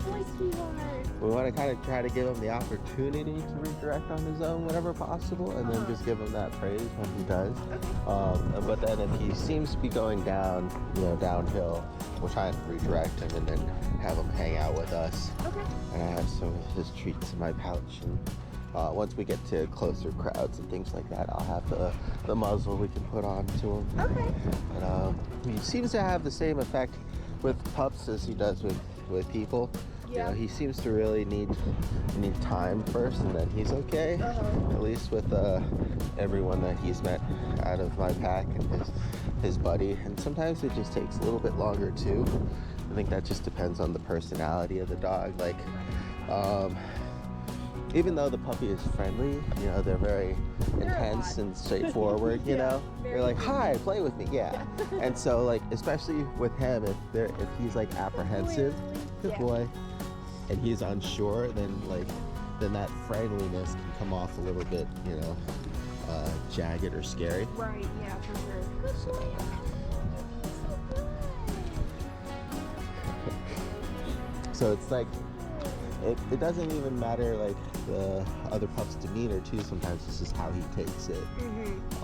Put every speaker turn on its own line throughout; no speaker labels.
boy, sweetheart.
We want to kind of try to give him the opportunity to redirect on his own whenever possible, and then just give him that praise when he does.
Okay.
But then if he seems to be going down, downhill, we'll try and redirect him and then have him hang out with us.
Okay.
And I have some of his treats in my pouch, and once we get to closer crowds and things like that, I'll have the muzzle we can put on to him.
Okay.
And he seems to have the same effect with pups as he does with people.
Yeah.
He seems to really need time first, and then he's okay. At least with everyone that he's met out of my pack and his buddy. And sometimes it just takes a little bit longer too. I think that just depends on the personality of the dog. Like, even though the puppy is friendly, they're very intense and straightforward. They're like, "Hi, play with me." Yeah. And so, like, especially with him, if he's like apprehensive, good boy, and he's unsure, then that friendliness can come off a little bit, jagged or scary.
Right. Yeah, for sure. Good boy.
So it's like, it doesn't even matter like the other pup's demeanor too. Sometimes it's just how he takes it.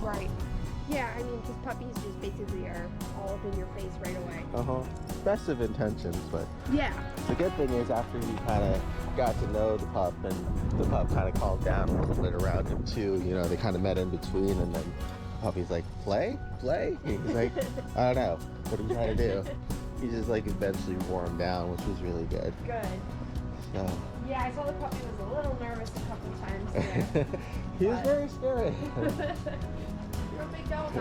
Right. Yeah, I mean, because puppies just basically are all up in your face right away.
Best of intentions, but
yeah.
The good thing is after he kind of got to know the pup, and the pup kind of calmed down a little bit around him too. They kind of met in between, and then the puppy's like, play? He's like, I don't know. What are you trying to do? He just like eventually warmed down, which was really good.
Good.
So.
Yeah, I saw the puppy was a little nervous a couple times there.
He was very scary.
You're a big dog.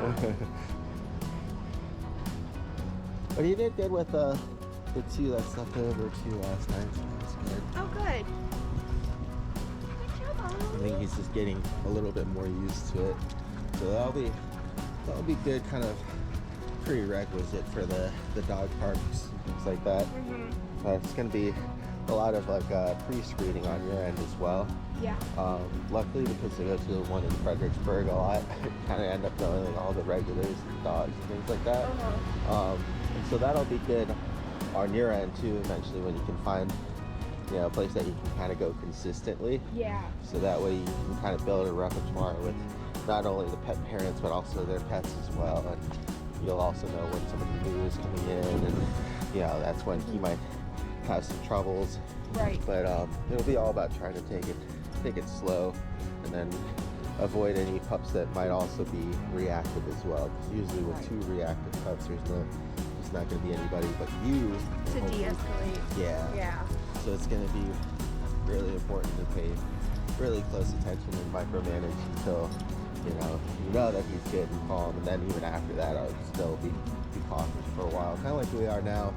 But he did good with the two that's left over too last night. So that's good.
Oh, good. Good job, Ollie.
I think he's just getting a little bit more used to it. So that'll be good kind of prerequisite for the dog parks and things like that. It's going to be a lot of like pre-screening on your end as well.
Yeah.
Luckily, because they go to the one in Fredericksburg a lot, kind of end up knowing like all the regulars and dogs and things like that. And so that'll be good on your end too, eventually, when you can find a place that you can kind of go consistently.
Yeah. So
that way you can kind of build a repertoire with not only the pet parents but also their pets as well, and you'll also know when somebody new is coming in, and that's when he might have some troubles.
Right.
But it'll be all about trying to take it slow, and then avoid any pups that might also be reactive as well. Because usually with two reactive pups, there's not going to be anybody but you
to de-escalate.
Yeah. So it's going to be really important to pay really close attention and micromanage until you know that he's good and calm, and then even after that, I'll still be cautious for a while, kind of like we are now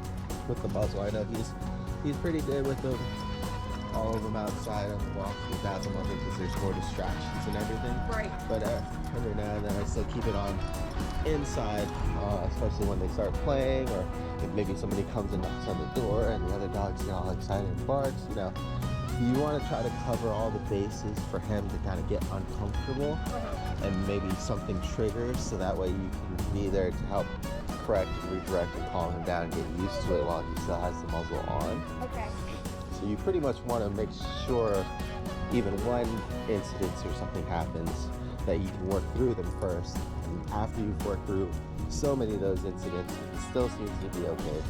with the muzzle. I know he's pretty good with them, all of them outside on the walk without them on me, because there's more distractions and everything.
Right.
But every now and then I still keep it on inside, especially when they start playing, or if maybe somebody comes and knocks on the door and the other dogs get all excited and barks. You want to try to cover all the bases for him to kind of get uncomfortable, and maybe something triggers, so that way you can be there to help correct and redirect and calm him down and get used to it while he still has the muzzle on.
Okay.
So you pretty much want to make sure, even when incidents or something happens, that you can work through them first. And after you've worked through so many of those incidents, it still seems to be okay.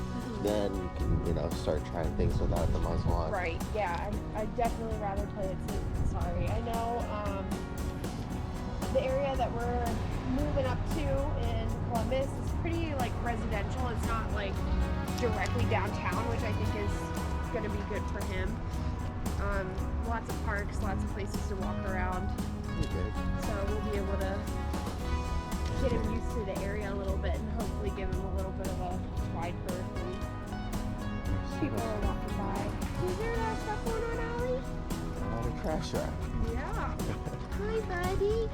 Then you can, start trying things without the muzzle on.
Right. Yeah. I'd definitely rather play it safe than sorry. I know the area that we're moving up to in Columbus is pretty like residential. It's not like directly downtown, which I think is going to be good for him. Lots of parks, lots of places to walk around.
Okay.
So we'll be able to get him used to the area a little bit, and hopefully give him a little bit of a wide berth when people are walking by. Is there a lot of stuff going on, Ollie?
A lot of trash rack.
Yeah. Hi, buddy.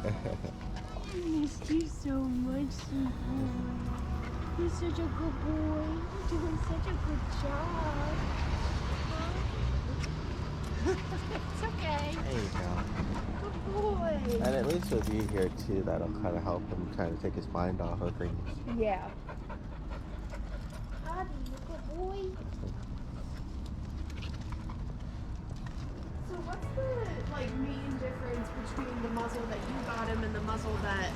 I missed you so much, sweet boy. You're such a good boy. You're doing such a good job. It's okay.
There you go.
Good boy.
And at least with you here too, that'll kind of help him kind of take his mind off of things.
Yeah. Abby, you good boy. him and the muzzle that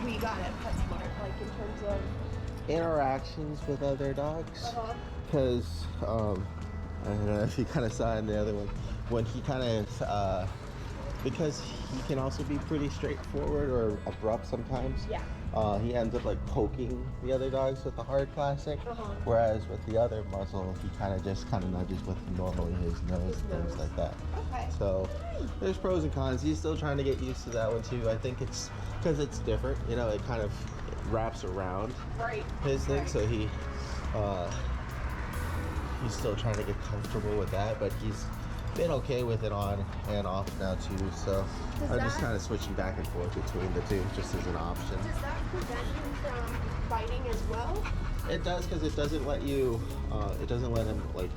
we got at PetSmart, like in terms of
interactions with other dogs? Because I don't know if you kind of saw in the other one when he kind of because he can also be pretty straightforward or abrupt sometimes.
Yeah.
He ends up like poking the other dogs with the hard plastic, whereas with the other muzzle, he kind of nudges with normally his nose and things like that.
Okay.
So there's pros and cons. He's still trying to get used to that one too. I think it's because it's different. You know, it kind of wraps around his thing, so he's still trying to get comfortable with that, but he's been okay with it on and off now too, so I'm just kind of switching back and forth between the two just as an option.
Does that prevent him from biting as well?
It does, because it doesn't let you it doesn't let him like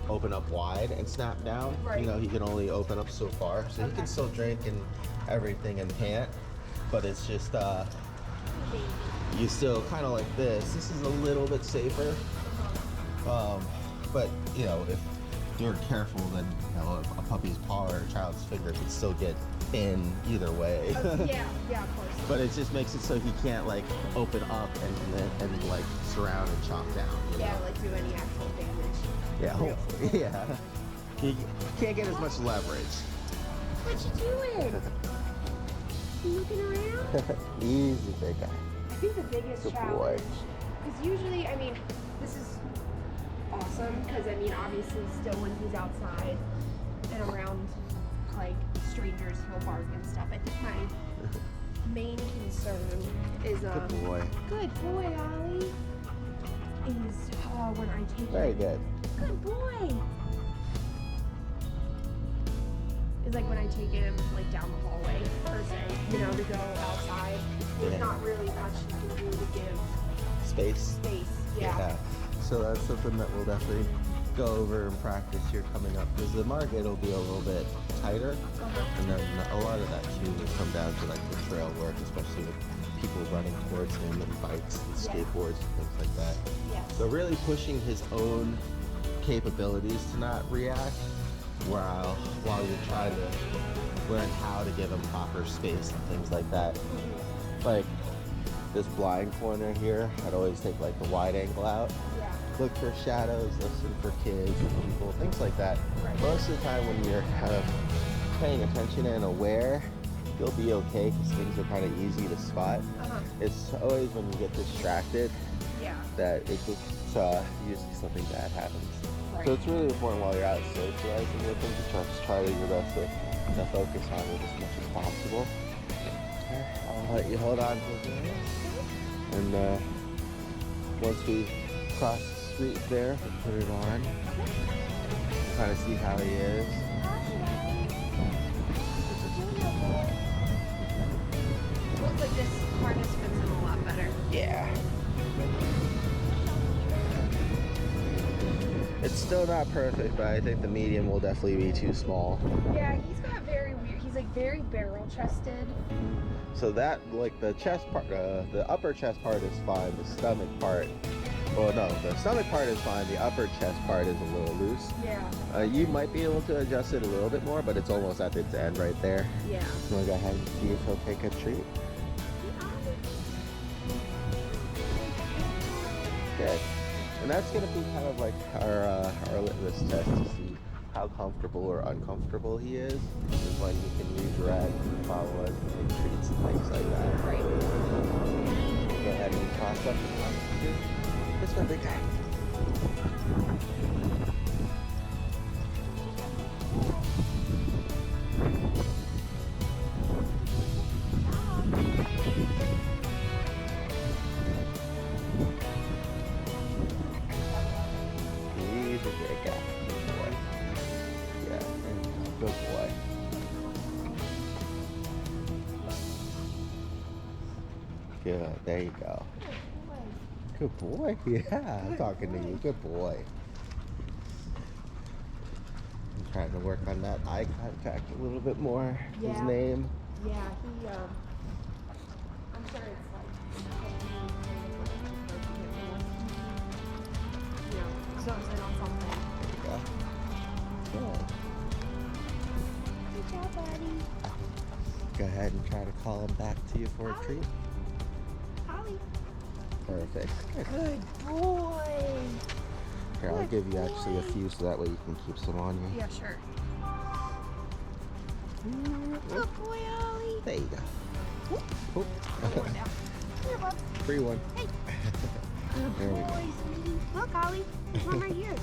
open up wide and snap down. You know, he can only open up so far, so he can still drink and everything and pant, but it's just you still kind of like this is a little bit safer, but you know, if you're careful, then you know a puppy's paw or a child's finger could still get in either way.
Yeah, of course.
But it just makes it so he can't like open up and like surround and chop down. You know?
Like do any actual damage.
Yeah, hopefully. Yeah. He can't get as much leverage.
What you doing? You looking around?
Easy, big guy.
I think the biggest challenge is usually, I mean, this is awesome because I mean, obviously, still when he's outside and around like strangers, he'll bark and stuff. I think my main concern is
good boy,
Ollie. Is when I take
very
him.
good.
Good boy. Is like when I take him like down the hallway per se, you know, to go outside. There's not really much you can do to give
space. Yeah. So that's something that we'll definitely go over and practice here coming up, because the market will be a little bit tighter, and then a lot of that too will come down to like the trail work, especially with people running towards him and bikes and skateboards and things like that. So really pushing his own capabilities to not react while you're trying to learn how to give him proper space and things like that. Like this blind corner here, I'd always take like the wide angle out. Look for shadows, listen for kids and people, things like that. Most of the time when you're kind of paying attention and aware, you'll be okay because things are kind of easy to spot. It's always when you get distracted that it just usually something bad happens. So it's really important while you're out socializing with them to try to do your best to focus on it as much as possible. I'll let you hold on to this. And once we cross the street there, we'll put it on. Kind of see how he is.
Looks like this harness fits him a lot better.
Yeah. It's still not perfect, but I think the medium will definitely be too small.
Yeah, he's got very weird. He's like very barrel chested.
So that, like the chest part, the upper chest part is fine. The stomach part, well, no, the stomach part is fine. The upper chest part is a little loose.
Yeah.
You might be able to adjust it a little bit more, but it's almost at its end right there.
Yeah.
You want to go ahead and see if he'll take a treat? Good. And that's going to be kind of like our litmus test to see how comfortable or uncomfortable he is when he can redirect and follow us and take treats and things like that.
Right.
Go ahead and toss up if you want to. This one, big guy. He's a great guy. Good boy. Yeah, good boy. Good, there you go. Good boy. Yeah, I'm talking to you. Good boy. I'm trying to work on that eye contact a little bit more. His name.
Yeah, he, I'm sure it's like, zones in on something.
There you go. Good.
Good job, buddy.
Go ahead and try to call him back to you for a treat.
Ollie.
Perfect.
Good boy.
Here, I'll give you actually a few so that way you can keep some on you.
Yeah, sure. Good boy, Ollie.
There you go.
One down. Here, bub.
Free one.
Hey.
There we
Good
go.
boy, sweetie. Look, Ollie. There's one right here.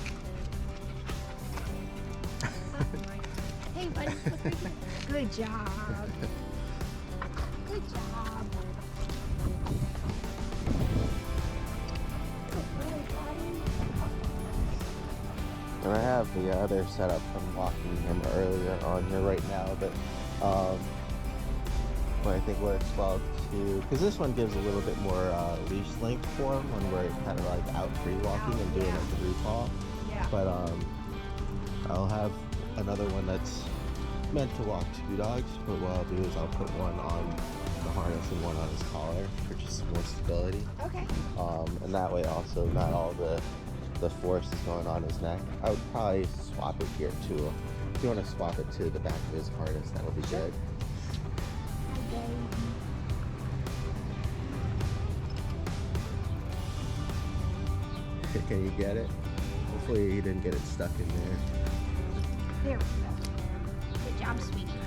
Hey, buddy. Look right here. Good job. Good job. Good boy, buddy.
And I have the other setup from walking him earlier on here right now, but what I think works well too, because this one gives a little bit more leash length for him when we're kind of like out free walking and doing like the recall.
Yeah.
But I'll have another one that's meant to walk two dogs, but what I'll do is I'll put one on the harness and one on his collar for just more stability.
Okay.
And that way also not all the force is going on his neck. I would probably swap it here too. If you want to swap it to the back of his harness, that would be good. Can you get it? Hopefully you didn't get it stuck in there.
There we go. Good job, sweetie.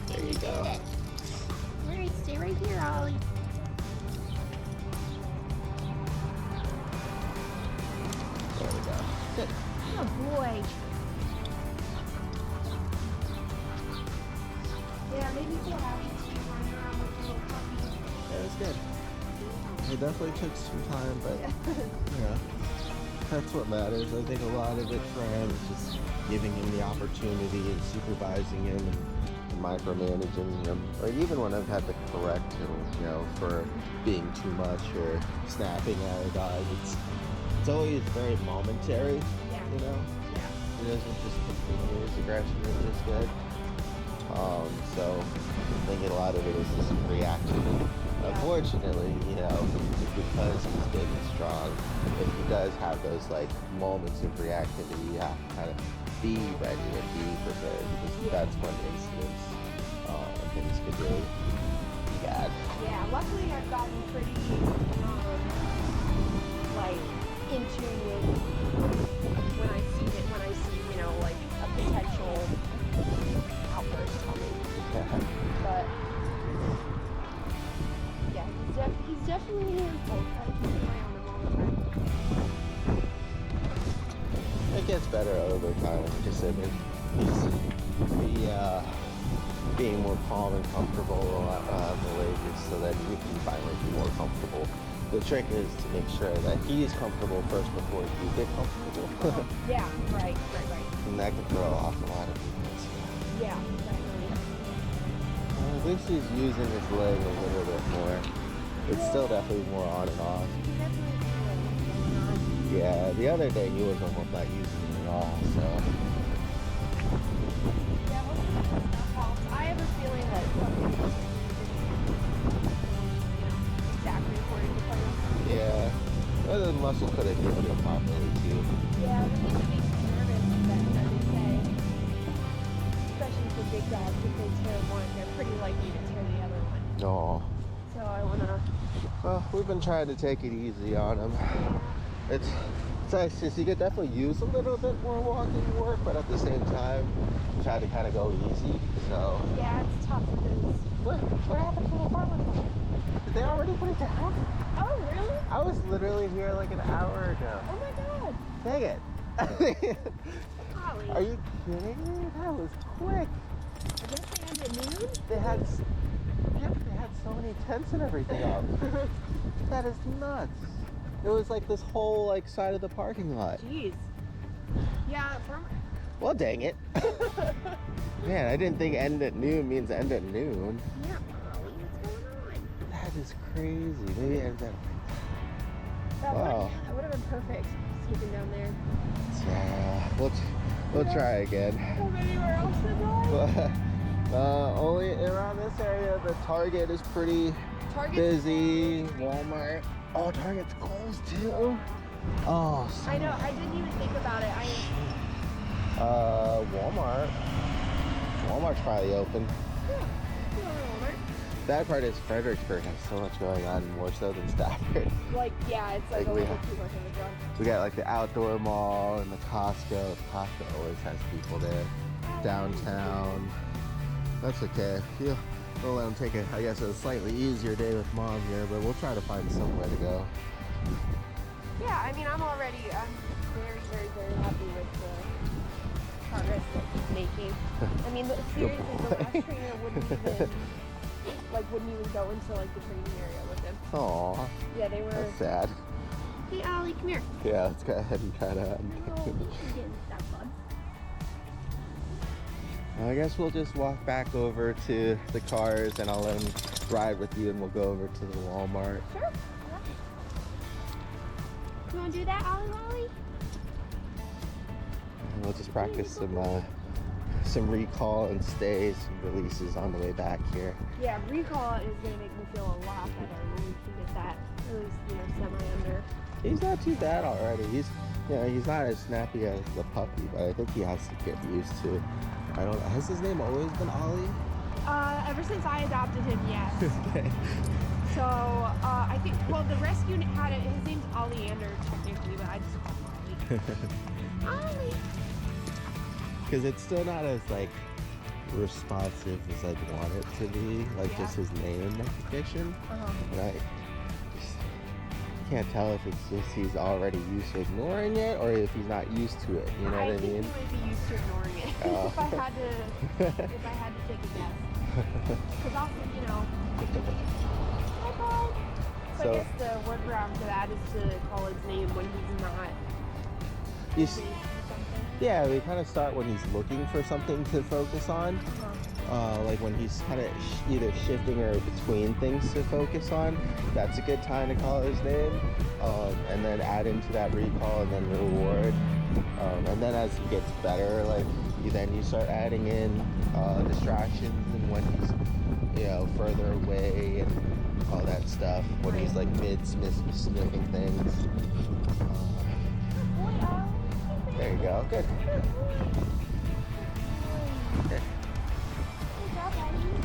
There you go.
All right, stay right here, Ollie.
There we go. Good.
Good boy. Yeah, maybe feel happy to run around with the little puppy.
That was good. It definitely took some time, but yeah, that's what matters. I think a lot of it for him is just giving him the opportunity and supervising him and micromanaging him. Like even when I've had to correct him, you know, for being too much or snapping at a dog, it's always very momentary,
Yeah.
you know?
Yeah.
It doesn't just continue his aggression, which is good. So I think a lot of it is just reaction. Unfortunately, you know, because he's big and strong, if he does have those like moments of reactivity, you have to kind of be ready and be prepared because that's when incidents and things could really be bad.
Yeah, luckily I've gotten pretty, like, in tune with when I see, you know, like a potential outburst coming. But, yeah, he's definitely a handful. I keep an eye on him all the time.
It gets better over time. Like I said, he's being more calm and comfortable the wages so that you can finally be more comfortable. The trick is to make sure that he's comfortable first before you get comfortable.
Yeah, right.
And that can throw off a lot of people.
Yeah, definitely.
At least he's using his leg a little bit more. It's still definitely more on and off.
He definitely feels
Yeah, the other day he was almost not using it at all, so.
Yeah, hopefully that helps. I have a feeling that something is exactly according to plan.
Yeah. Well, the muscle could have hit him properly too.
Yeah, it makes me nervous that they say. Especially for big dogs, if they tear one, they're pretty likely to tear the other one.
Oh.
So I wanna.
Well, we've been trying to take it easy on him. It's nice because you could definitely use a little bit more walking work, but at the same time, try to kind of go easy. So.
Yeah, it's tough because.
What happened to the farmer's market? Did they already put it down?
Oh, really?
I was literally here like an hour ago.
Oh my god.
Dang it.
Ollie.
Are you kidding me? That was quick.
I guess they end at noon?
They had so many tents and everything up. That is nuts. It was like this whole like side of the parking lot.
Jeez. Yeah, from.
Well, dang it. Man, I didn't think end at noon means end at noon.
Yeah, Ollie, what's going on?
That is crazy. Maybe it ends at.
That would have been perfect. Sneaking down there.
Yeah, we'll try again.
Go anywhere else to drive?
Only around this area. The Target is pretty busy. Walmart. Oh, Target's closed too. Oh.
I know. I didn't even think about it.
Walmart's probably open.
Yeah.
Bad part is Fredericksburg has so much going on, more so than Stafford.
Like, yeah, it's like a
we
little too much of a jump.
We got like the outdoor mall and the Costco. Costco always has people there. Downtown. That's okay. We'll let them take I guess, a slightly easier day with mom here, but we'll try to find somewhere to go.
Yeah, I mean, I'm very, very, very happy with the progress that he's making. I mean, seriously, the last trainer wouldn't even go into like the training area with him.
Aww.
Yeah, they were.
That's sad.
Hey, Ollie, come here.
Yeah, let's go ahead and try to. I guess we'll just walk back over to the cars and I'll let him ride with you and we'll go over to the Walmart.
Sure. Yeah. You want to do that, Ollie?
And we'll just practice some recall and stays and releases on the way back here.
Yeah, recall is going to make me feel a lot better when we can get that at least, semi-under.
He's not too bad already. He's not as snappy as the puppy, but I think he has to get used to it. Has his name always been Ollie?
Ever since I adopted him, yes.
Okay.
So, I think, the rescue had it, his name's Oleander technically, but I just call him Ollie. Ollie!
Because it's still not as, responsive as I'd want it to be, just his name recognition. And I just can't tell if it's just he's already used to ignoring it or if he's not used to it, you know what I mean?
I think he might be used to ignoring it, if I had to take a guess. Because often, hi bud. So I guess the workaround for that is to call his name when he's not busy or something.
Yeah, we kind of start when he's looking for something to focus on. Like when he's kind of either shifting or between things to focus on, that's a good time to call his name. And then add into that recall and then reward. And then as he gets better, then you start adding in distractions and when he's further away and all that stuff. When he's mid-sniffing things. There you go. Good. Okay.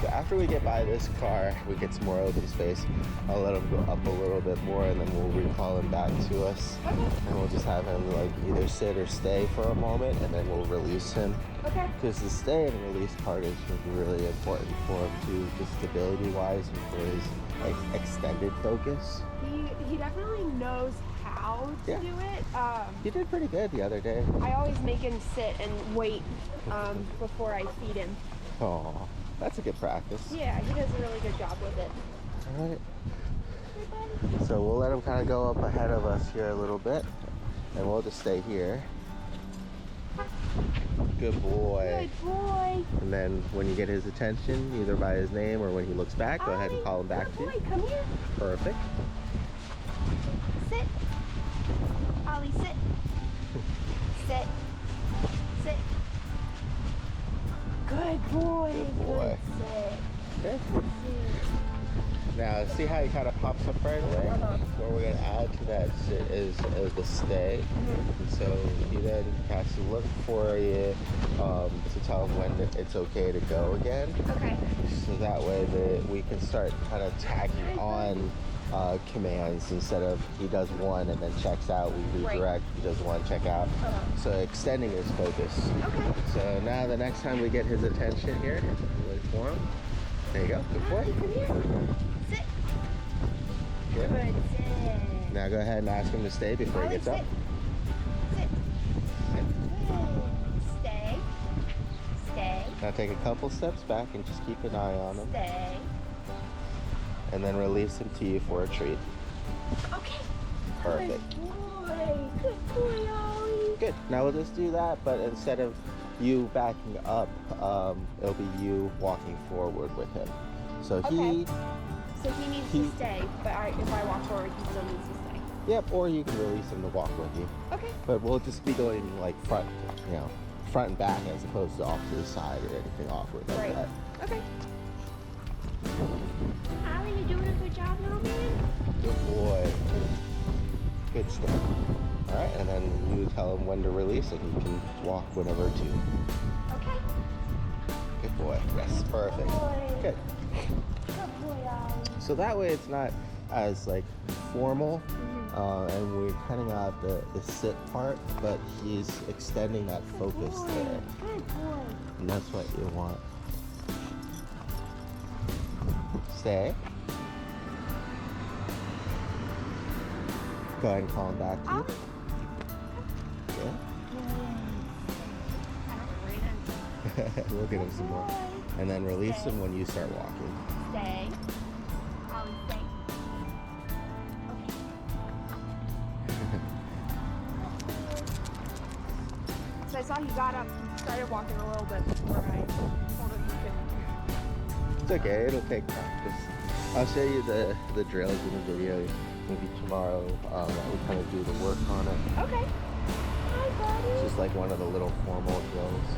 So after we get by this car, we get some more open space. I'll let him go up a little bit more and then we'll recall him back to us.
Okay.
And we'll just have him either sit or stay for a moment and then we'll release him.
Okay.
Because the stay and release part is really important for him too, just stability wise and for his extended focus.
He definitely knows how to do it.
He did pretty good the other day.
I always make him sit and wait before I feed him.
Oh, that's a good practice.
Yeah, he does a really good job with it.
All right. So we'll let him kind of go up ahead of us here a little bit, and we'll just stay here. Good boy.
Good boy.
And then when you get his attention, either by his name or when he looks back, go ahead and call him back to you.
Good boy, come here.
Perfect.
Sit. Ollie, sit. Sit. Sit. Good boy.
Good boy.
Good sit.
Okay. Now, see how he kind of pops up right away? What we're going to add to that is the stay. And so he then has to look for you to tell him when it's okay to go again.
Okay.
So that way we can start kind of tagging on commands instead of he does one and then checks out, we redirect, right. He does one, check out. So extending his focus.
Okay.
So now the next time we get his attention here, wait for him. There you go, good boy.
Come here. Sit.
Good.
Good sit.
Now go ahead and ask him to stay before he gets up.
Sit. Good. Stay. Stay.
Now take a couple steps back and just keep an eye on him.
Stay.
And then release him to you for a treat.
Okay.
Perfect.
Good boy. Good boy, Ollie.
Good. Now we'll just do that, but instead of you backing up, it'll be you walking forward with him. So
okay. So he needs to stay, but if I walk forward, he still needs to stay.
Yep, or you can release him to walk with you.
Okay.
But we'll just be going front and back as opposed to off to the side or anything awkward like that.
Okay. Ollie, you doing a good job now, man?
Good boy. Good stuff. All right, and then you tell him when to release and he can walk whenever to.
Okay.
Good boy. Yes, perfect.
Good boy.
Good.
Good boy, Ollie.
So that way it's not as like formal, and we're cutting out the sit part, but he's extending that focus there.
Good boy.
And that's what you want. Stay. Go ahead and call him back to you. Yeah. We'll get him some more. And then release him when you start walking.
Stay. Ollie, stay. Okay. So I saw he got up and started walking a little bit before I told him he could.
It's okay, it'll take practice. I'll show you the drills in the video maybe tomorrow. We kind of do the work on it.
Okay. Hi, buddy.
It's just like one of the little formal drills.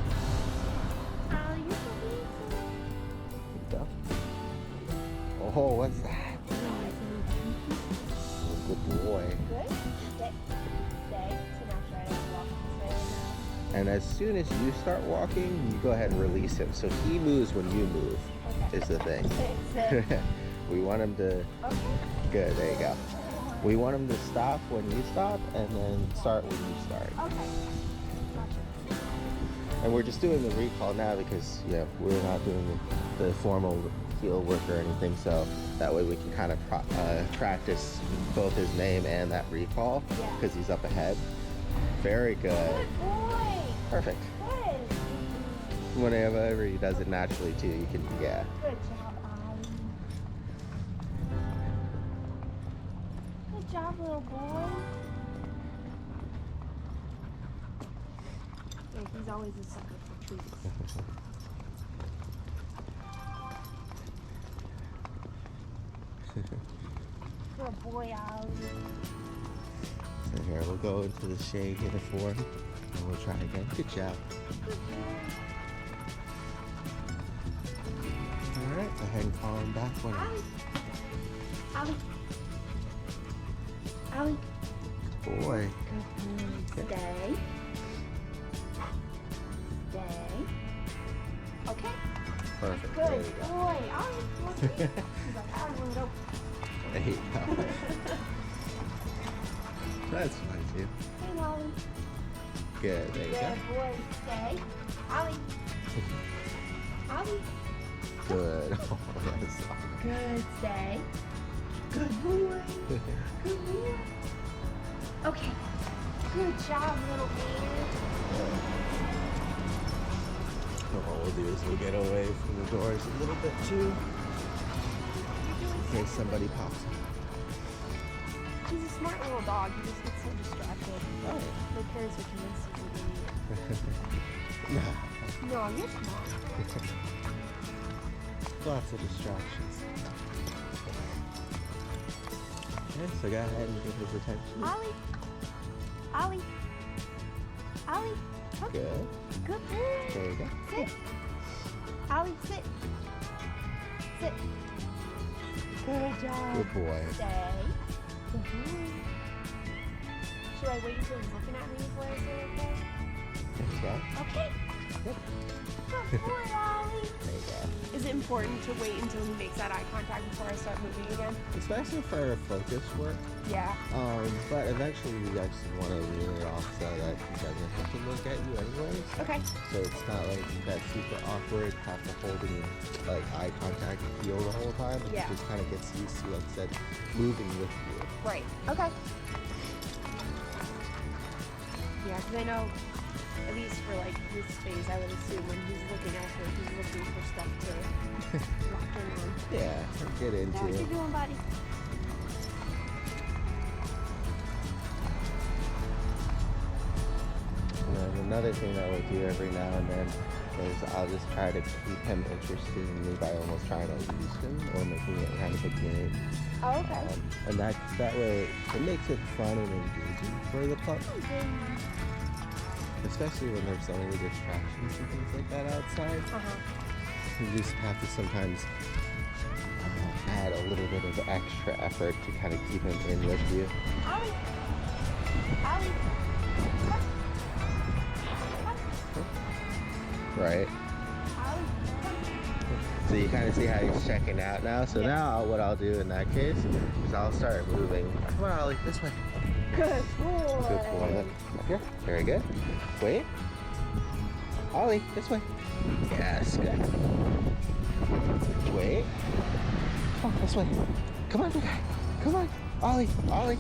Ollie, you're so beautiful.
There you go. Oh, what's that? Oh, good boy.
Good. Stay. Stay. So now try to walk this way now.
And as soon as you start walking, you go ahead and release him. So he moves when you move,
Okay.
is the thing.
Sit. Sit.
We want him to,
Okay.
good, there you go. We want him to stop when you stop and then start when you start.
Okay. Gotcha.
And we're just doing the recall now because, yeah, we're not doing the formal heel work or anything. So that way we can kind of practice both his name and that recall
Yeah.
because he's up ahead. Very good.
Good boy.
Perfect.
Good.
Whenever he does it naturally too, you can, yeah.
Good job, Ollie. Good job, little boy. Yeah, he's always a sucker for treats. Good boy, Ollie.
So here, we'll go into the shade uniform and we'll try again. Good job.
Good boy.
All right, go ahead and call him back when
Ollie. Ollie. Ollie.
boy.
Good boy. Stay. Stay. Okay.
Perfect.
Good
There you go.
boy. Ollie, look at me. He's like, I want to go.
There you go. That's funny too.
Hey, Ollie.
Good, there you go.
Good boy. Stay. Ollie. Ollie.
Good. Oh, that's awesome.
Good. Stay. Good boy. Good boy. Okay. Good job, little man.
What we'll do is we'll get away from the doors a little bit too, in case somebody pops up.
He's a smart little dog. He just gets so distracted.
Right.
No cares what you miss.
No.
No, you're smart.
Lots of distractions. Okay, so go ahead and get his attention.
Ollie. Ollie. Ollie. Okay.
Good.
Good boy.
There you go.
Sit. Ollie, sit. Sit. Good job.
Good boy.
Stay. Good boy. Should I wait until he's looking at me before I say okay?
There you go.
Okay.
Yep.
Good boy, Ollie.
There you go.
Is it important to wait until he makes that eye contact before I start moving again?
Especially for focus work.
Yeah.
But eventually we actually want to wean it off so that he doesn't have to look at you anyways.
Okay.
So it's not like that super awkward, have to holding like eye contact and feel the whole time. It
Yeah.
just kind of gets used to, like I said, moving with you.
Right. Okay. Yeah, because I know, at least for like his space, I would assume when he's looking elsewhere, he's looking for stuff to lock in on.
Yeah, get into
How's you
it.
doing, buddy?
And then another thing that we'll do every now and then is I'll just try to keep him interested in me by almost trying to lose him or making it kind of a game.
Oh, okay.
And that way it makes it fun and engaging for the pup. Especially when there's so many distractions and things like that outside.
Uh-huh.
You just have to sometimes add a little bit of extra effort to kind of keep him in with you.
Ollie. Ollie.
Right?
Ollie.
So you kind of see how he's checking out now. So
Yes.
now what I'll do in that case is I'll start moving. Come on, Ollie, this way.
Good boy.
Good boy. Look, up here. Very good. Wait. Ollie, this way. Yes, good. Wait. Oh, this way. Come on, big guy. Come on. Ollie, Ollie.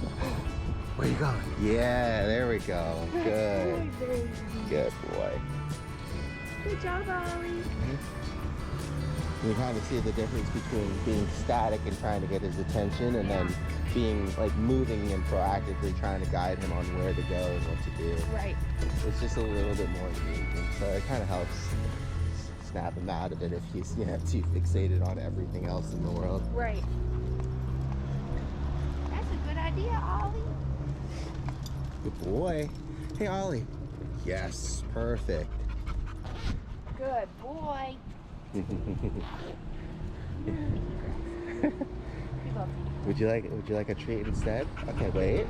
Where you going? Yeah, there we go. Good.
Good boy,
Good boy.
Good job, Ollie.
You kind of see the difference between being static and trying to get his attention, and then being like moving and proactively trying to guide him on where to go and what to do.
Right.
It's just a little bit more engaging, so it kind of helps snap him out of it if he's too fixated on everything else in the world.
Right. That's a good idea, Ollie.
Good boy. Hey, Ollie. Yes, perfect.
Good boy. We love you.
Would you like a treat instead? Okay, wait.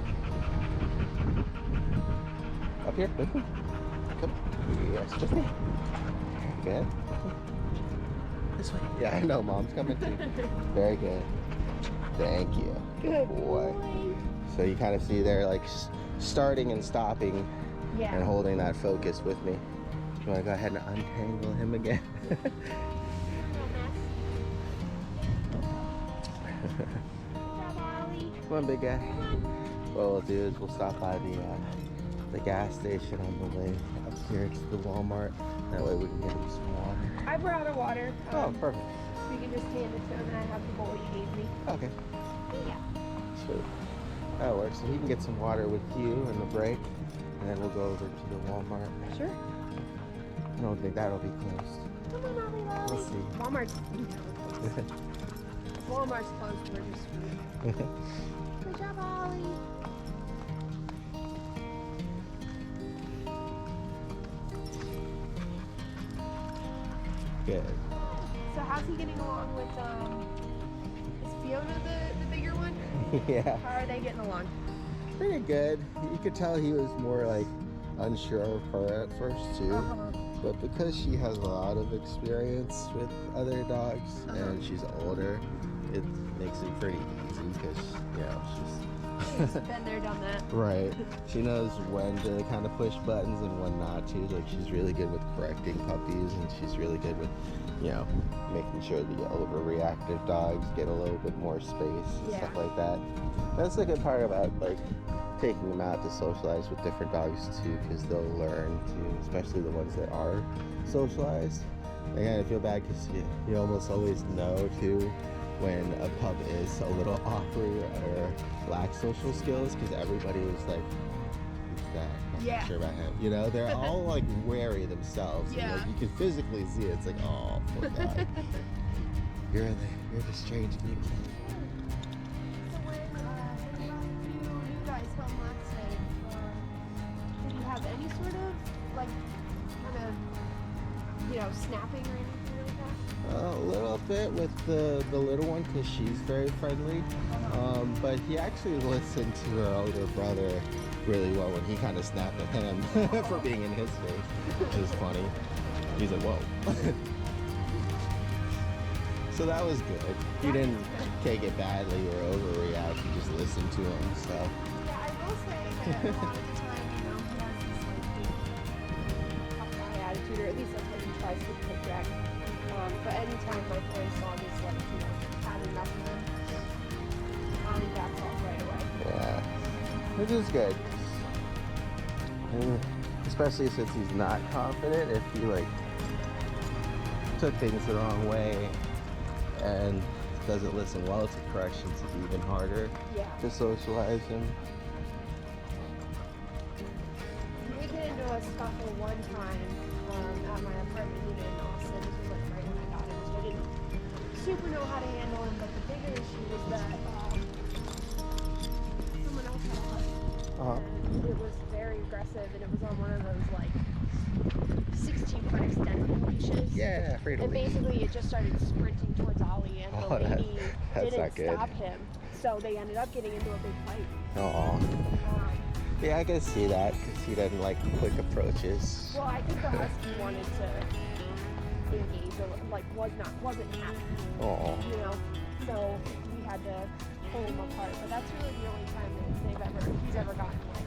Up here, with me. Come. Yes, just me. Good. This way. Yeah, I know, Mom's coming too. Very good. Thank you.
Good boy.
So you kind of see there, like starting and stopping
Yeah.
and holding that focus with me. You want to go ahead and untangle him again? Come on, big guy. What we'll do is we'll stop by the gas station on the way up here to the Walmart. That way we can get him some water.
I brought a water.
Oh, perfect.
So you can just hand it to him, and I have the bowl you gave me.
Okay.
Yeah.
Sweet. That works. So he can get some water with you in the break, and then we'll go over to the Walmart.
Sure.
I don't think that'll be closed.
Come on, Ollie, Ollie.
We'll see.
Walmart's closed. Walmart's closed. We're just screwed. Good job, Ollie.
Good.
So how's he getting along with is Fiona the bigger one?
Yeah.
How are they getting along?
Pretty good. You could tell he was more like unsure of her at first too. But because she has a lot of experience with other dogs and she's older, it makes it pretty easy because, she's
Been there, done that.
right. She knows when to kind of push buttons and when not to. Like, she's really good with correcting puppies, and she's really good with, making sure the overreactive dogs get a little bit more space and stuff like that. That's the good part about like taking them out to socialize with different dogs too, because they'll learn to, especially the ones that are socialized. Again, I feel bad because you almost always know too when a pup is a little awkward or lacks social skills, because everybody was like, who's that? I'm not sure about him. They're all like wary themselves.
Yeah.
And, like, you can physically see it. It's like, oh, poor guy. You're the strange new kid.
So when you guys home last night, did you have any sort of like kind of snapping or anything like that?
A little bit with the little one because she's very friendly, but he actually listened to her older brother really well when he kind of snapped at him for being in his face, which is funny. He's like, whoa. So that was good. He didn't take it badly or overreact. He just listened to him. So
Yeah, I will say that a lot of the time, he has this like big tough guy attitude, or at least that's what he tries to project. But anytime my friend saw this, like, had enough of him, he backs off right away.
yeah, which is good. And especially since he's not confident. If he like took things the wrong way and doesn't listen well to corrections, it's even harder to socialize him.
We get into a scuffle one time at my apartment unit in Austin. This was like right when I got him, so I didn't super know how to handle him. But the bigger issue was that someone else had a husky. And it was very aggressive, and it was on one of those like 16-foot extendable leashes.
Yeah, freedom.
And basically, it just started sprinting towards Ollie, and the lady
that's
didn't
not good.
stop him. So they ended up getting into a big fight.
Aw. Yeah, I can see that because he doesn't like quick approaches.
Well, I think the husky wanted to stinky, so like wasn't happy,
Oh.
you know. So we had to pull him apart. But that's really the only time that he's ever gotten like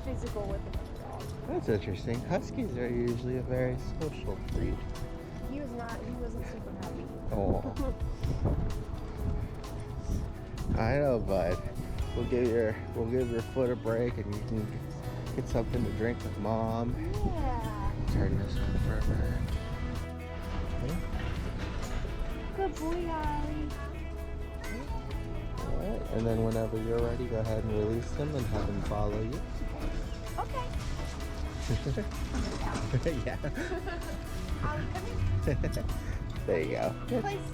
physical with another dog.
That's interesting. Huskies are usually a very social breed.
He wasn't super happy.
Oh. I know, bud. We'll give your foot a break, and you can get something to drink with Mom.
Yeah.
Turn this on for a minute. Okay.
Good boy, Ollie.
Alright, and then whenever you're ready, go ahead and release him and have him follow you.
Okay.
Yeah.
Ollie, come here.
There you go.
Place.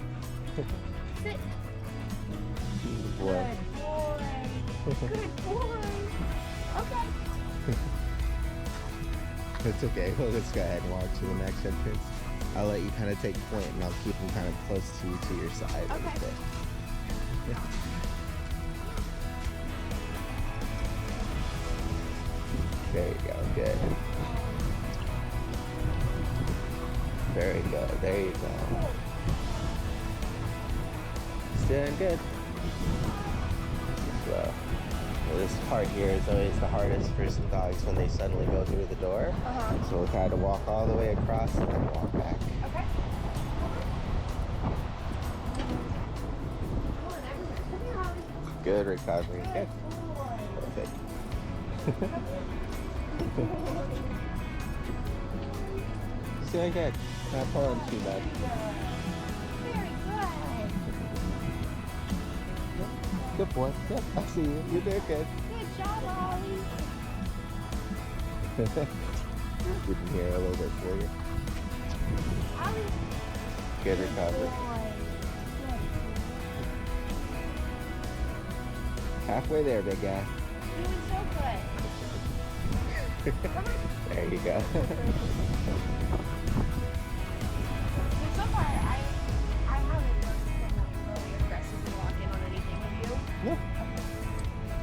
Sit.
Good boy.
Good boy. Okay.
It's okay. We'll just go ahead and walk to the next entrance. I'll let you kind of take point, and I'll keep him kind of close to you, to your side. A little
Okay.
bit. Yeah. There you go. Good. Very good. There you go. It's doing good. So, this part here is always the hardest for some dogs when they suddenly go through the door. So we'll try to walk all the way across and then walk back.
Okay. Come on, everywhere. Come here, Ollie.
Good recovery. Good.
Good boy.
Perfect. He's doing good. Not pulling too bad.
Very good.
Good boy. Yep, I see you. You're doing good.
Good job, Ollie.
We can hear a little bit for you.
Ollie.
Good recovery.
Boy.
Halfway there, big guy.
Doing so good. Come on.
There you go.
So far, I haven't noticed him like really aggressively walk in on anything. Have you?
Yeah.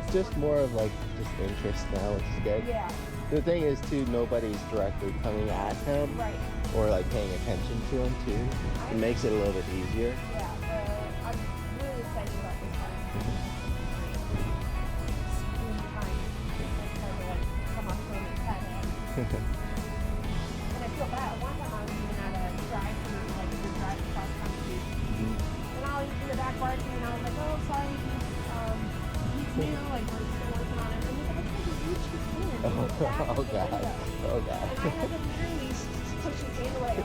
It's just more of like just interest now, which is good.
Yeah.
The thing is too, nobody's directly coming at him
Right.
or like paying attention to him too. It makes it a little bit easier.
Yeah. I'm really excited about this one. Screen time. It's hard to like come up to him and pet him. And I feel bad. One time I was even at a drive-through, like we were driving cross country, and Ollie was in the back barking, and I was like, "Oh, sorry, he's new, like we're still working on it." And he's like, "I can't just reach his hand."
Oh,
He was back at
oh
the
god.
window.
Oh god.
And I had to literally push his hand away.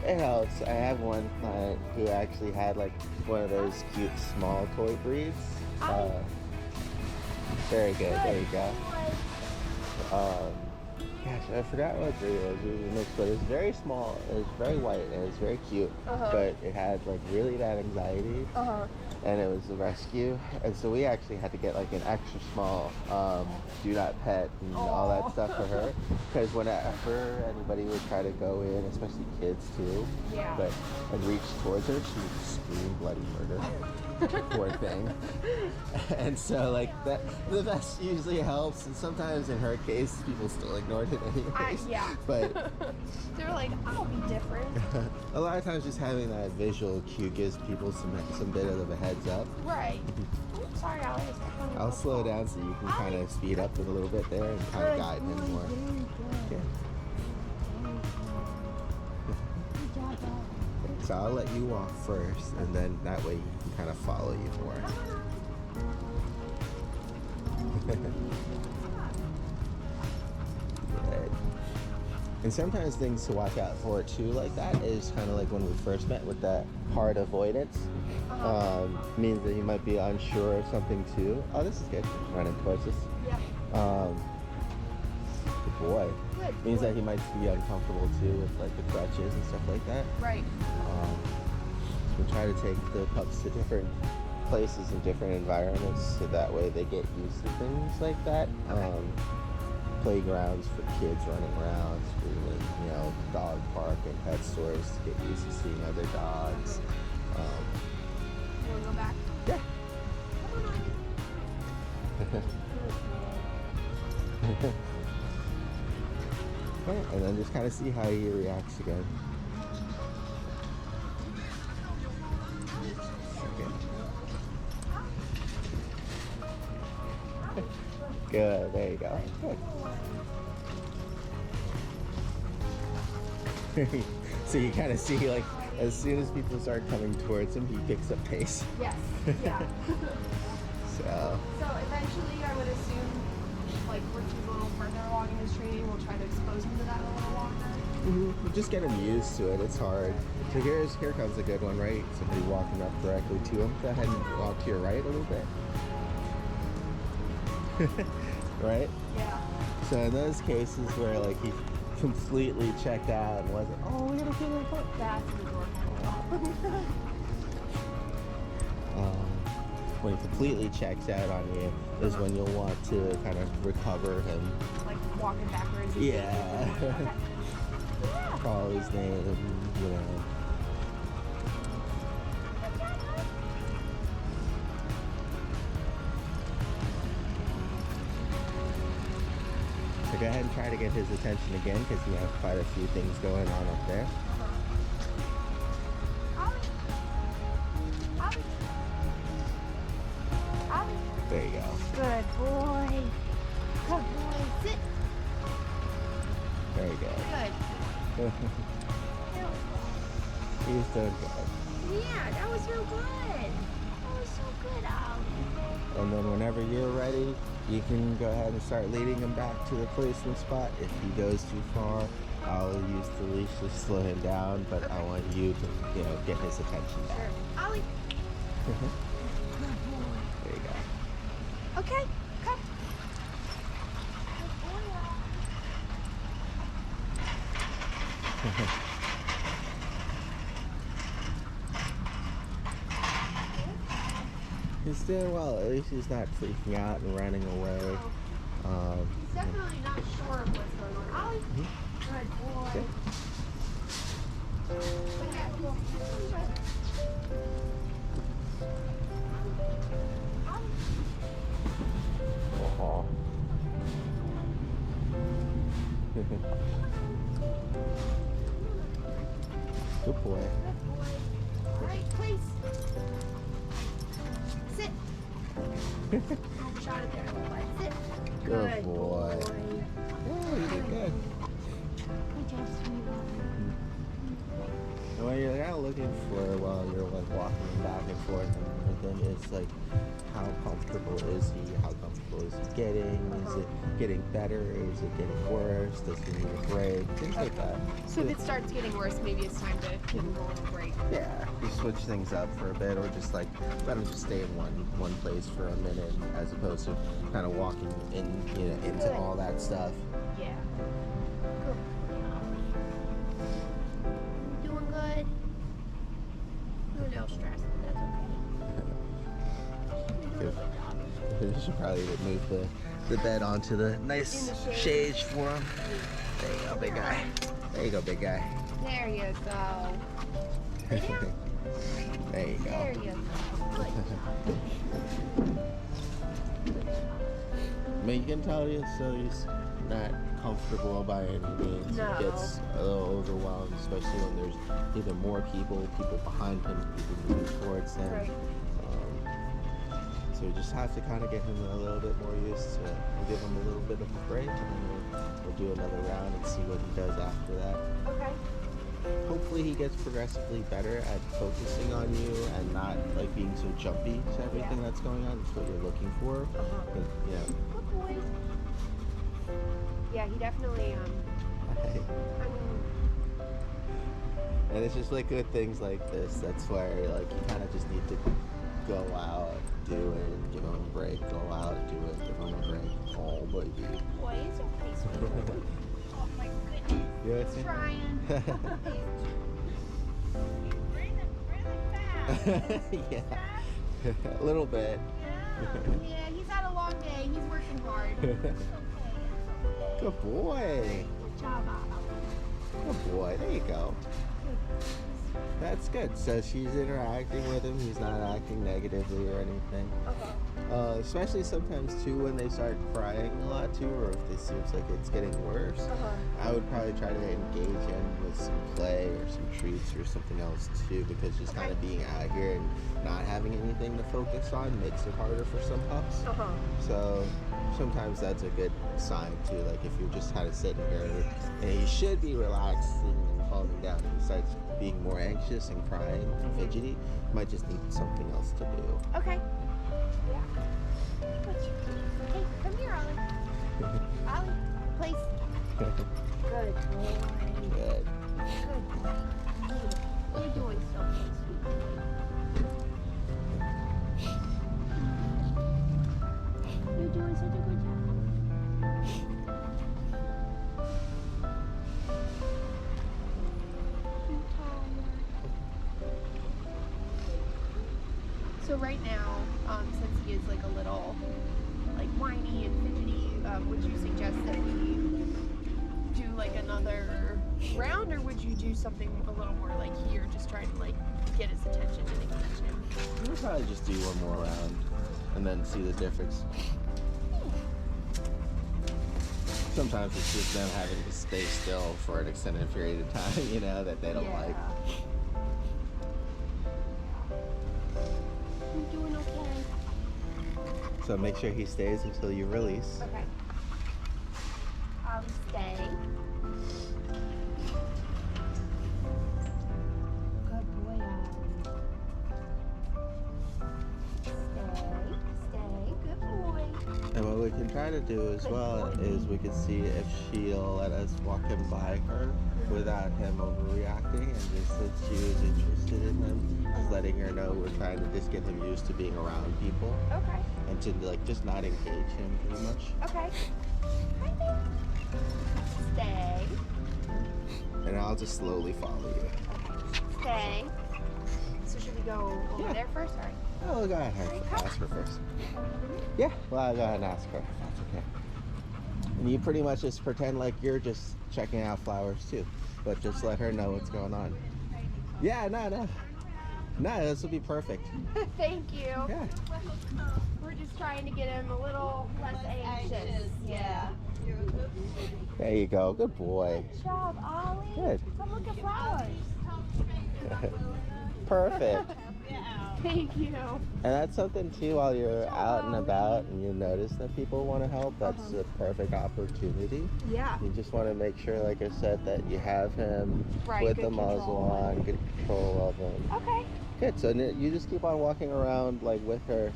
It helps. I have one client who actually had like one of those cute small toy breeds. Very good. There you go. Gosh, I forgot what breed it was. It was a mix, but it was very small. It was very white and it was very cute. But it had like really bad anxiety. And it was a rescue, and so we actually had to get like an extra small do not pet and all that stuff for her, because whenever anybody would try to go in, especially kids too, but and reach towards her, she would scream bloody murder. Poor thing. And so like that, the vest usually helps, and sometimes in her case people still ignored it anyways. But
they're like, I'll be different.
a lot of times just having that visual cue gives people some bit of a heads up.
Right. Oops, sorry, Ollie.
I'll slow down so you can kind of speed up a little bit there and kind of guide him more. Yeah. So I'll let you walk first, and then that way you can kind of follow you more. Good. And sometimes things to watch out for too, like that, is kind of like when we first met with that hard avoidance. Means that you might be unsure of something too. Oh, this is good. Running towards us. Good boy. Means that he might be uncomfortable too with like the crutches and stuff like that.
Right.
So we try to take the pups to different places and different environments, so that way they get used to things like that. Playgrounds for kids running around, screaming, you know, dog park and pet stores to get used to seeing other dogs.
You want to go back?
Yeah.
Come on.
Okay, and then just kind of see how he reacts again. Okay. Good, there you go. Good. So you kind of see, like, as soon as people start coming towards him, he picks up pace.
Yes, yeah.
So
eventually I would assume, like, once he's a little further along in his training, we'll try to expose him to that a little longer.
just get him used to it. It's hard. So here comes a good one, right? Somebody walking up directly to him. Go ahead and walk to your right a little bit. Right?
Yeah.
So in those cases where, like, he completely checked out and wasn't, oh, we gotta feel like that.
That's the door.
When he completely checks out on you is when you'll want to kind of recover him.
Like walking backwards.
Yeah. Call his name, you know. So go ahead and try to get his attention again because he has quite a few things going on up there. There you go.
Good boy. Good boy. Sit.
There you go.
Good.
He's doing good.
Yeah, that was real good. That was so good, Ollie.
And then whenever you're ready, you can go ahead and start leading him back to the placement spot. If he goes too far, I'll use the leash to slow him down, but I want you to, get his attention back.
Sure. Ollie. Good boy.
There you go.
Okay, come.
He's doing well. At least he's not freaking out and running away.
He's definitely not sure of what's going on. Ollie. Good boy.
Okay. Oh. Good boy.
All right, please. Sit. Shot it there. Sit.
Good boy. Oh, you did good.
Good job, sweetheart.
And what you're kind of looking for while you're like walking back and forth and everything is like, how comfortable is he? How comfortable is he getting? Is it getting better? Is it getting worse? Does he need a break? Things like that.
So if it starts getting worse, maybe it's time to give him a little break.
Yeah, you switch things up for a bit, or just like let him just stay in one place for a minute, as opposed to kind of walking in, into all that stuff.
Yeah. Good. Doing good. A little stressed, but that's okay.
Good. You should probably move the bed onto the nice shade for him. There you go, big guy. There you go, big guy.
There you go.
There you go.
There you go. Good
I mean, you can tell he's not comfortable by any means.
No.
He gets a little overwhelmed, especially when there's either more people behind him, people moving towards him.
Right.
So we just have to kind of get him a little bit more used to it. We'll give him a little bit of a break, and then we'll do another round and see what he does after that.
Okay.
Hopefully he gets progressively better at focusing on you and not like being so jumpy to everything that's going on. That's what you're looking for. And,
Good boy. Yeah, he definitely,
and it's just like with things like this, that's where like you kind of just need to go out, do it, give him a break, go out, do it, give him a break. Oh, baby.
boy, it's okay, sweetheart. Oh my goodness.
You know what I'm saying?
Trying.
He's breathing really fast.
Yeah, a little bit.
Yeah, he's had a long day. He's working hard.
Good boy.
Good job, Ollie.
Good boy. There you go. That's good. So she's interacting with him. He's not acting negatively or anything. Especially sometimes too when they start crying a lot too, or if it seems like it's getting worse. I would probably try to engage him with some play or some treats or something else too, because just kind of being out here and not having anything to focus on makes it harder for some pups. So sometimes that's a good sign too. Like if you're just kind of sitting here and you should be relaxing and calming down, and he starts being more anxious and crying and fidgety, you might just need something else to do.
Okay. Yeah. Okay, come here, Ollie. Ollie, place. Good boy.
Good.
Good boy. You're doing so good, sweet boy. You're doing such a good job. I'm tired. So right now, since he is like a little like whiny and fidgety, would you suggest that we do like another round, or would you do something a little more like here, just trying to like get his attention and engage him?
We'll probably just do one more round and then see the difference. Sometimes it's just them having to stay still for an extended period of time, you know, that they don't like.
You're doing okay.
So make sure he stays until you release.
Okay. I'll stay. Good boy, Ollie. Stay, good boy.
And what we can try to do as well is we can see if she'll let us walk him by her without him overreacting, and just that she was interested in him, just letting her know we're trying to just get him used to being around people,
Okay.
and to like just not engage him too much.
Okay. Hi there. Stay.
And I'll just slowly follow you.
Stay. So should we go over there first? All right.
Oh, go ahead. Ask her first. Yeah, well, I'll go ahead and ask her. That's okay. And you pretty much just pretend like you're just checking out flowers too, but just let her know what's going on. Yeah, no, this will be perfect.
Thank you.
Yeah.
We're just trying to get him a little less anxious. Yeah.
There you go. Good boy.
Good job, Ollie.
Good.
Come look at flowers.
Perfect.
Thank you.
And that's something too, while you're out and about and you notice that people want to help, that's a perfect opportunity.
Yeah.
You just want to make sure, like I said, that you have him with
good
the muzzle
control.
on, good control of him.
Okay.
Good, so you just keep on walking around like with her,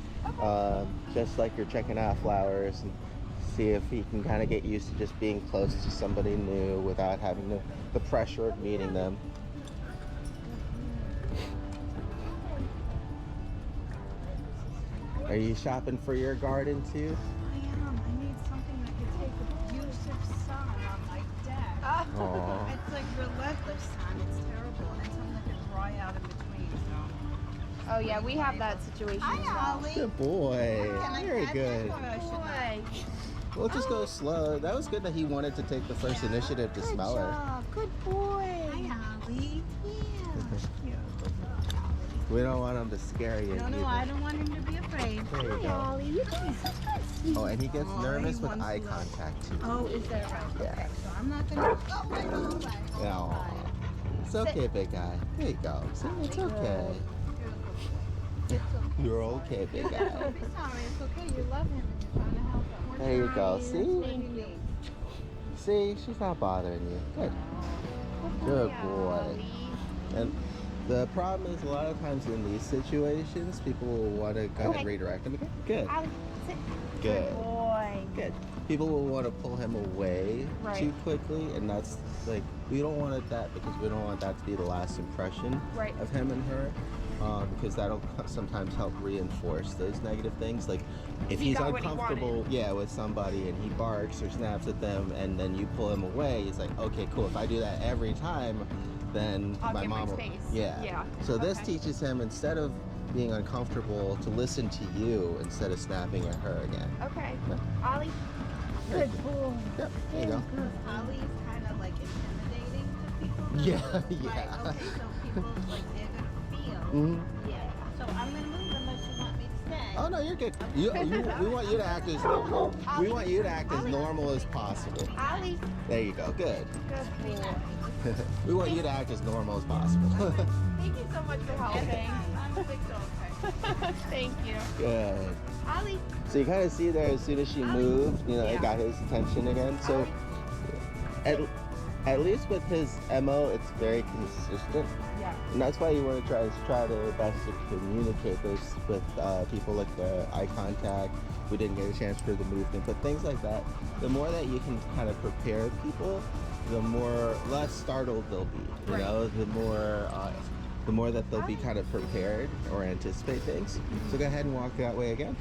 just like you're checking out flowers, and see if he can kind of get used to just being close to somebody new without having the pressure of meeting them. Are you shopping for your garden too?
I am. I need something that could take abusive sun on my deck.
Aw.
It's like relentless sun. It's terrible. And something that could dry out in between. So.
Oh yeah, we have that situation as
Hi,
well.
Ollie.
Good boy.
Can I
Very
pet
good.
him or I should not?
Boy.
We'll just go slow. That was good that he wanted to take the first initiative to smell her.
Good boy.
Hi, Ollie. Yeah.
We don't want him to scare you.
No,
either.
I don't want him to be afraid.
There you
Hi,
go.
Ollie. You're doing such good sleep.
Oh, and he gets
Oh,
nervous
he
with
wants
eye
to-
contact too.
Oh, is that right?
Yeah.
Okay, so I'm not gonna. Oh, my God.
Aw. It's okay, big guy. There you go. See, it's okay. You're okay, big guy.
Don't be sorry. It's okay. You love him and you're trying to help him. We're
There you go.
trying.
See?
What do you need?
See, she's not bothering you. Good. Good boy.
Ollie.
And the problem is a lot of times in these situations, people will want to go ahead and redirect him again. Good.
Ollie, sit.
Good.
Boy.
Good. People will want to pull him away
Right.
too quickly, and that's like, we don't want it that, because we don't want that to be the last impression
Right.
of him and her, because that'll sometimes help reinforce those negative things. Like if
He
he's
got what he
uncomfortable, with somebody, and he barks or snaps at them, and then you pull him away, he's like, okay, cool. If I do that every time, then
I'll
my
get my
mom will.
space.
Yeah.
Yeah.
So this
Okay.
teaches him, instead of being uncomfortable, to listen to you instead of snapping at her again.
Okay.
Yeah.
Ollie. Good boy.
Yep. There you go.
Ollie's kind of like intimidating to people.
Yeah.
Right,
Yeah.
okay, so people, like, they're gonna feel.
Mhm.
Yeah. So I'm gonna move unless you want me to stay.
Oh no, you're good. We want you to act as normal as possible.
Ollie.
There you go. Good.
Good boy.
We want you to act as normal as possible.
Thank you so much for helping. Thank you.
Good.
Ollie.
So you kind of see there as soon as she moved, you know, it got his attention again. So at least with his MO, it's very consistent.
Yeah.
And that's why you want to try the best to communicate this with people, like the eye contact. We didn't get a chance for the movement, but things like that. The more that you can kind of prepare people, the less startled they'll be. You know, the more that they'll be kind of prepared or anticipate things. So go ahead and walk that way again.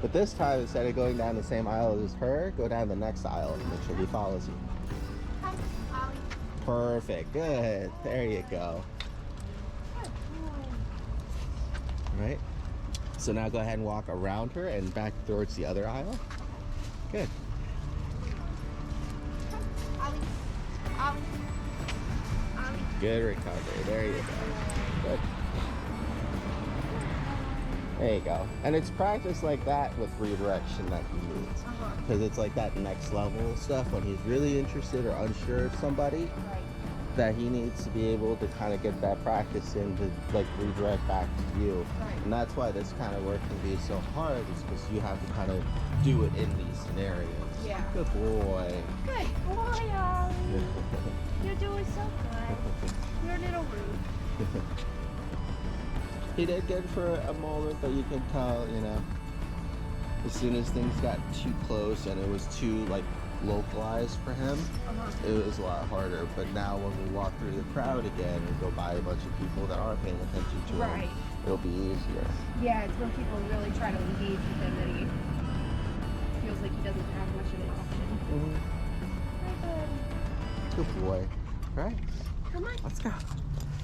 But this time, instead of going down the same aisle as her, go down the next aisle and make sure he follows you. Perfect. Good. There you go. All right. So now go ahead and walk around her and back towards the other aisle. Good. Good recovery. There you go. Good. There you go. And it's practice like that with redirection that he needs. Because it's like that next level stuff when he's really interested or unsure of somebody. That he needs to be able to kind of get that practice in to like redirect back to you. And that's why this kind of work can be so hard, is because you have to kind of do it in these scenarios.
Yeah.
Good boy.
Good boy, Ollie. You're doing so good. You're a little rude.
He did good for a moment, but you can tell, you know, as soon as things got too close and it was too like localized for him, it was a lot harder. But now when we walk through the crowd again and go by a bunch of people that are paying attention to him, it'll be easier.
Yeah, it's when people really try to engage with him that he feels like he doesn't have much of an option.
Good boy. All right,
Come on.
let's go.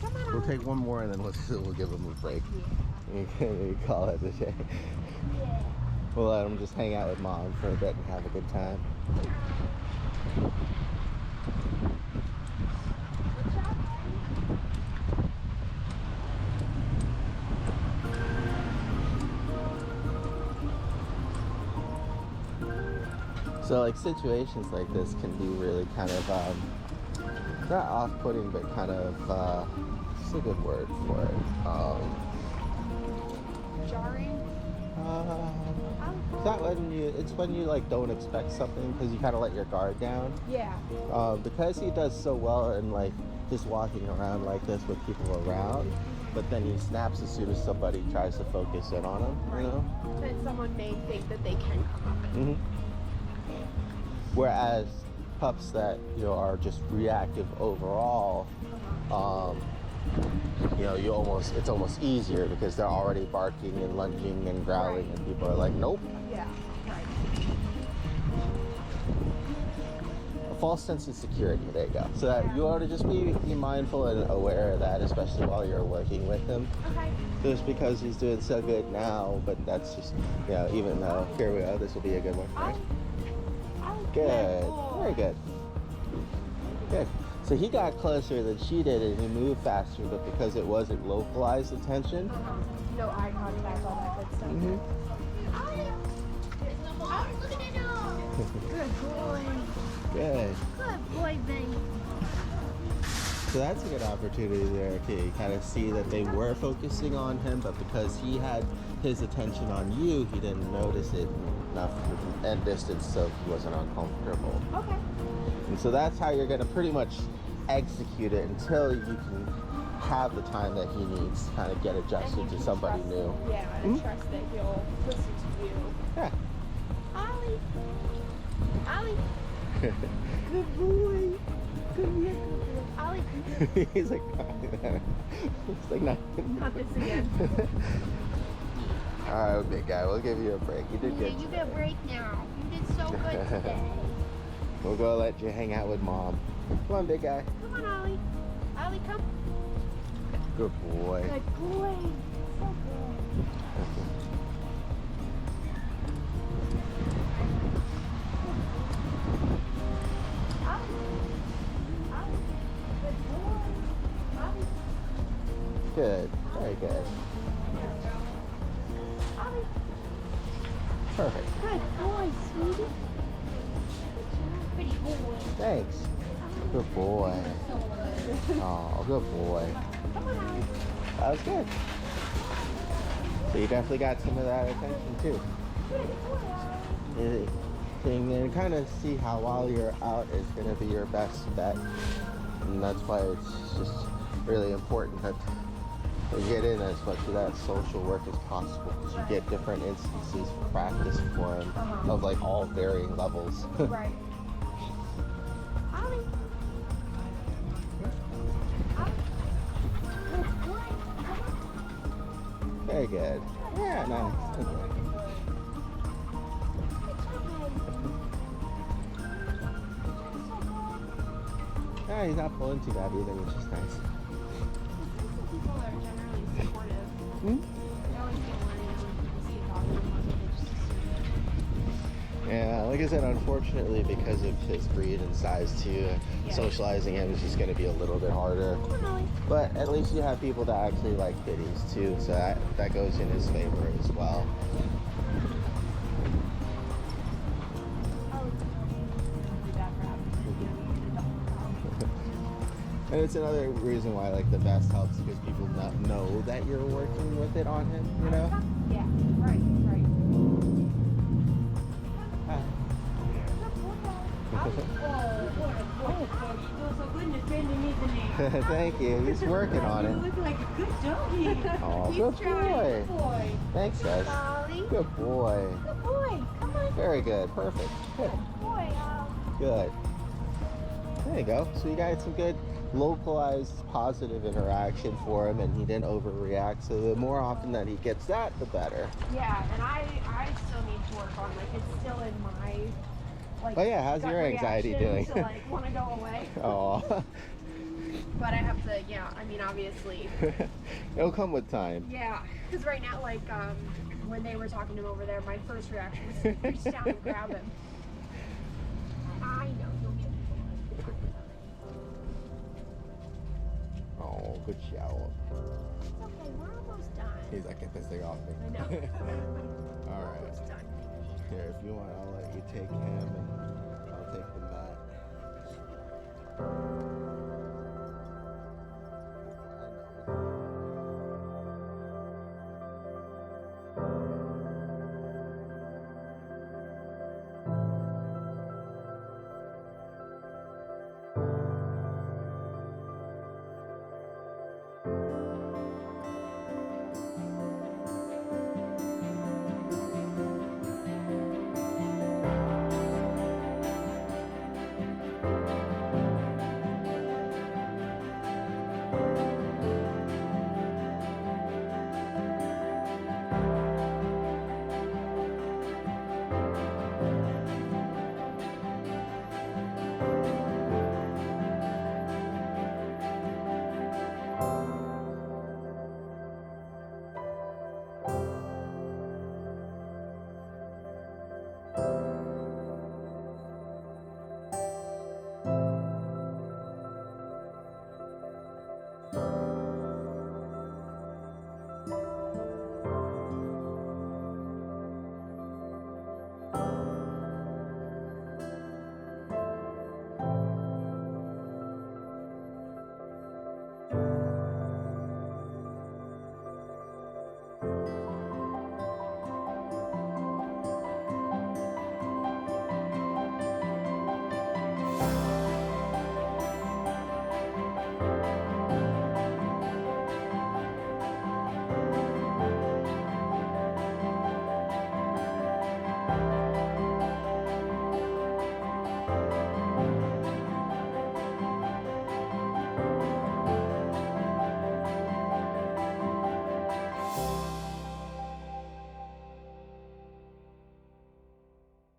Come on,
We'll take one more and then we'll give him a break. We call it a day. We'll let him just hang out with mom for a bit and have a good time. So like situations like this can be really kind of not off-putting, but kind of what's a good word for it?
Jarring.
It's when you like don't expect something because you kind of let your guard down.
Yeah.
Because he does so well in like just walking around like this with people around, but then he snaps as soon as somebody tries to focus in on him. You know.
Then someone may think that they can come up.
Mm-hmm. Whereas pups that, you know, are just reactive overall, you know, it's almost easier because they're already barking and lunging and growling, and people are like, nope.
Yeah, right.
A false sense of security. There you go. So that you ought to just be mindful and aware of that, especially while you're working with him.
Okay.
Just because he's doing so good now, but that's just, you know, even though here we go, this will be a good one, right? Good. Very good. Good. So he got closer than she did and he moved faster, but because it wasn't localized attention.
No eye contact, all that good stuff. Good boy.
Good.
Good boy, baby.
So that's a good opportunity there to kind of see that they were focusing on him, but because he had his attention on you, he didn't notice it enough and distance, so he wasn't uncomfortable.
Okay.
And so that's how you're going to pretty much execute it until you can have the time that he needs to kind of get adjusted to somebody new.
Yeah, and trust that he'll listen to you.
Yeah.
Ollie. Ollie. Good boy. Come here. Ollie.
He's like, it's like
Not this again.
All right, big guy, we'll give you a break. You did good.
You get a break now. You did so good today.
We'll go let you hang out with mom. Come on, big guy.
Come on, Ollie. Ollie, come.
Good boy.
Good boy. So good.
Good. Very good.
Good boy, sweetie.
Pretty boy.
Thanks. Good boy. Oh, good boy.
Come on, Ollie.
That was good. So you definitely got some of that attention too. So you can kind of see how while you're out is going to be your best bet. And that's why it's just really important that you get in as much of that social work as possible, because you get different instances of practice for them of like all varying levels.
Right. Ollie.
Very good. Yeah, nice. Okay. Yeah, he's not pulling too bad either, which is nice.
People are generally supportive.
Hmm?
I always get worried when people see a dog in the market, they just assume.
Yeah, like I said, unfortunately, because of his breed and size too, socializing him is just going to be a little bit harder. But at least you have people that actually like kitties too, so that goes in his favor as well. And it's another reason why like the vest helps, because people not know that you're working with it on him, you know?
Yeah, right.
Thank you. He's working on
You
it.
look like a good doggy.
Oh,
He's
good
trying.
boy. Thanks, guys.
Ollie.
Good boy.
Good boy. Come on.
Very good. Perfect. Good.
Good boy.
Good. There you go. So you got some good localized positive interaction for him, and he didn't overreact. So the more often that he gets that, the better.
Yeah, and I still need to work on, like, it's still in my, like,
Oh yeah, how's
gut
your anxiety
reaction
doing?
to, like, want to go away.
Oh.
But I have to, yeah, I mean, obviously.
It'll come with time.
Yeah, because right now, like, when they were talking to him over there, my first reaction was to reach down and grab him. I know, you'll get people.
Oh, good shower.
It's okay, we're almost done.
He's like, get this thing off me.
I know.
All
We're
right.
almost done.
Here, if you want, I'll let you take him, and I'll take the